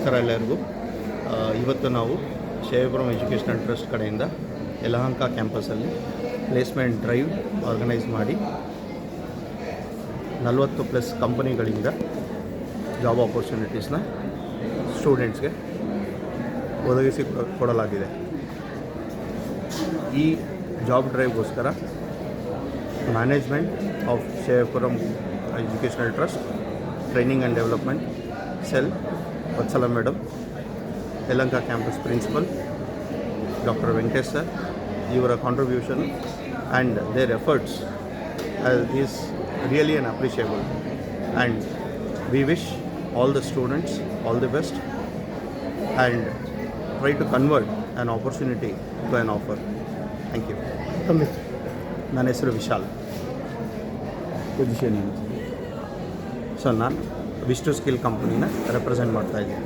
ನಮಸ್ಕಾರ ಎಲ್ಲರಿಗೂ. ಇವತ್ತು ನಾವು ಶೈವಪುರಂ ಎಜುಕೇಷನಲ್ ಟ್ರಸ್ಟ್ ಕಡೆಯಿಂದ ಯಲಹಂಕ ಕ್ಯಾಂಪಸಲ್ಲಿ ಪ್ಲೇಸ್ಮೆಂಟ್ ಡ್ರೈವ್ ಆರ್ಗನೈಸ್ ಮಾಡಿ 40+ ಕಂಪನಿಗಳಿಂದ ಜಾಬ್ ಆಪರ್ಚುನಿಟೀಸ್ನ ಸ್ಟೂಡೆಂಟ್ಸ್ಗೆ ಒದಗಿಸಿ ಕೊಡಲಾಗಿದೆ. ಈ ಜಾಬ್ ಡ್ರೈವ್ಗೋಸ್ಕರ management of Shaivapuram educational trust, training and development cell, Vatsala madam, Yelahanka campus principal doctor Venkatesh sir, ಇವರ contribution and their efforts is really an appreciable, and we wish all the students all the best and try to convert an opportunity to an offer. Thank you. ನನ್ನ ಹೆಸರು Vishal. Position ಏನು? So ನಾನು Vishnu skill ಕಂಪ್ನಿನ represent ಮಾಡ್ತಾಯಿದ್ದೀನಿ.